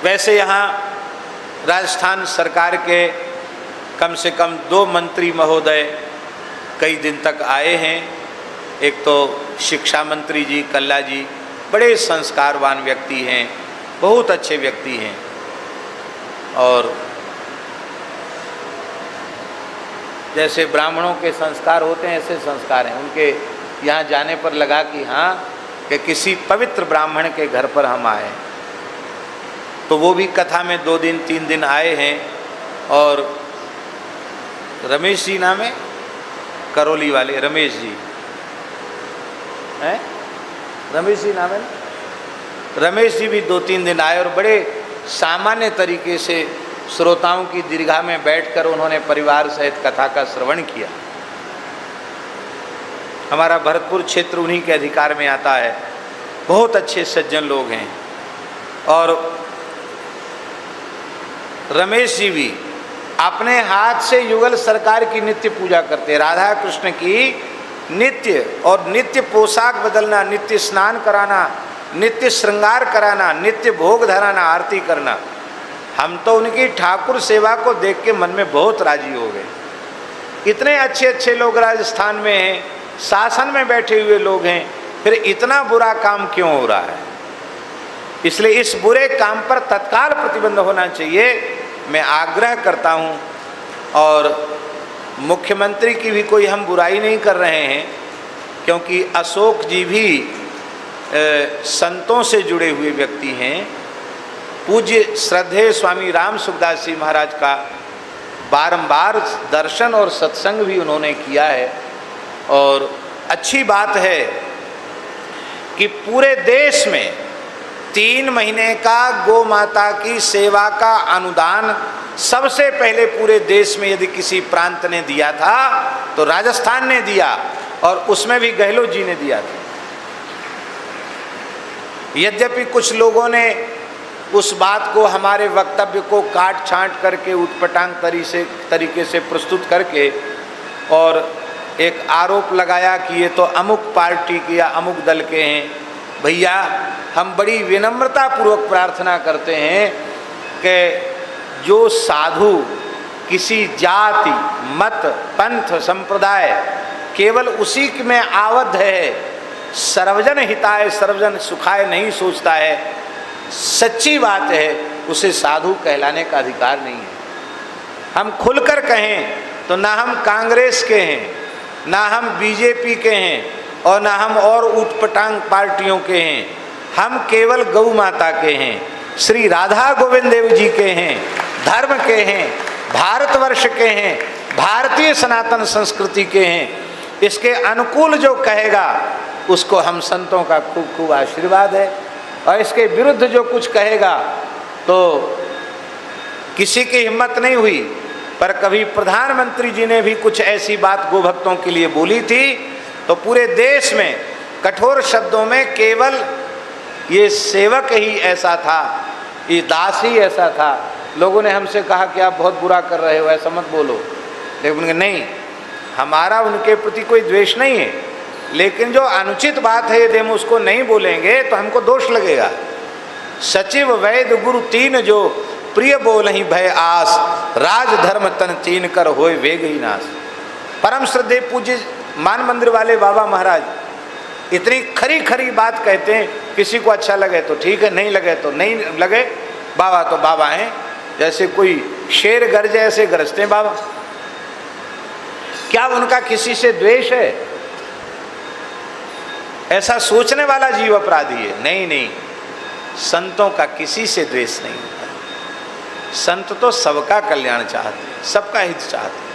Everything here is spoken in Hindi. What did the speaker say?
वैसे यहाँ राजस्थान सरकार के कम से कम 2 मंत्री महोदय कई दिन तक आए हैं। एक तो शिक्षा मंत्री जी कल्ला जी, बड़े संस्कारवान व्यक्ति हैं, बहुत अच्छे व्यक्ति हैं। और जैसे ब्राह्मणों के संस्कार होते हैं ऐसे संस्कार हैं उनके। यहाँ जाने पर लगा कि हाँ, कि किसी पवित्र ब्राह्मण के घर पर हम आए। तो वो भी कथा में 2 दिन 3 दिन आए हैं। और रमेश जी नाम है, करौली वाले रमेश जी हैं, रमेश जी नाम है ना। रमेश जी भी 2-3 दिन आए और बड़े सामान्य तरीके से श्रोताओं की दीर्घा में बैठकर उन्होंने परिवार सहित कथा का श्रवण किया। हमारा भरतपुर क्षेत्र उन्हीं के अधिकार में आता है। बहुत अच्छे सज्जन लोग हैं। और रमेश जी भी अपने हाथ से युगल सरकार की नित्य पूजा करते हैं, राधा कृष्ण की नित्य। और नित्य पोशाक बदलना, नित्य स्नान कराना, नित्य श्रृंगार कराना, नित्य भोग धराना, आरती करना। हम तो उनकी ठाकुर सेवा को देख के मन में बहुत राजी हो गए। इतने अच्छे अच्छे लोग राजस्थान में हैं, शासन में बैठे हुए लोग हैं, फिर इतना बुरा काम क्यों हो रहा है? इसलिए इस बुरे काम पर तत्काल प्रतिबंध होना चाहिए, मैं आग्रह करता हूँ। और मुख्यमंत्री की भी कोई हम बुराई नहीं कर रहे हैं, क्योंकि अशोक जी भी संतों से जुड़े हुए व्यक्ति हैं। पूज्य श्रद्धेय स्वामी राम सुखदास जी महाराज का बारंबार दर्शन और सत्संग भी उन्होंने किया है। और अच्छी बात है कि पूरे देश में 3 महीने का गौ माता की सेवा का अनुदान सबसे पहले पूरे देश में यदि किसी प्रांत ने दिया था तो राजस्थान ने दिया, और उसमें भी गहलोत जी ने दिया था। यद्यपि कुछ लोगों ने उस बात को, हमारे वक्तव्य को काट छांट करके उटपटांग तरीके से प्रस्तुत करके और एक आरोप लगाया कि ये तो अमुक पार्टी के या अमुक दल के हैं। भैया, हम बड़ी विनम्रता पूर्वक प्रार्थना करते हैं कि जो साधु किसी जाति, मत, पंथ, संप्रदाय केवल उसी में आबद्ध है, सर्वजन हिताय सर्वजन सुखाय नहीं सोचता है, सच्ची बात है, उसे साधु कहलाने का अधिकार नहीं है। हम खुलकर कहें तो ना हम कांग्रेस के हैं, ना हम बीजेपी के हैं, और ना हम और ऊटपटांग पार्टियों के हैं। हम केवल गौ माता के हैं, श्री राधा गोविंद देव जी के हैं, धर्म के हैं, भारतवर्ष के हैं, भारतीय सनातन संस्कृति के हैं। इसके अनुकूल जो कहेगा उसको हम संतों का खूब खूब आशीर्वाद है, और इसके विरुद्ध जो कुछ कहेगा तो किसी की हिम्मत नहीं हुई। पर कभी प्रधानमंत्री जी ने भी कुछ ऐसी बात गोभक्तों के लिए बोली थी तो पूरे देश में कठोर शब्दों में केवल ये सेवक ही ऐसा था, ये दास ही ऐसा था। लोगों ने हमसे कहा कि आप बहुत बुरा कर रहे हो, ऐसा मत बोलो। लेकिन उनके नहीं, हमारा उनके प्रति कोई द्वेष नहीं है, लेकिन जो अनुचित बात है यदि हम उसको नहीं बोलेंगे तो हमको दोष लगेगा। सचिव वैद्य गुरु 3 जो प्रिय बोल ही भय आस, राज धर्म तन 3 कर होए वेग ही नाश। परम श्रद्धेय पूज्य मान मंदिर वाले बाबा महाराज इतनी खरी खरी बात कहते हैं, किसी को अच्छा लगे तो ठीक है, नहीं लगे तो नहीं लगे। बाबा तो बाबा हैं, जैसे कोई शेर गरजे ऐसे गरजते हैं बाबा। क्या उनका किसी से द्वेष है? ऐसा सोचने वाला जीव अपराधी है। नहीं नहीं, संतों का किसी से द्वेष नहीं होता। संत तो सबका कल्याण चाहते, सबका हित चाहते।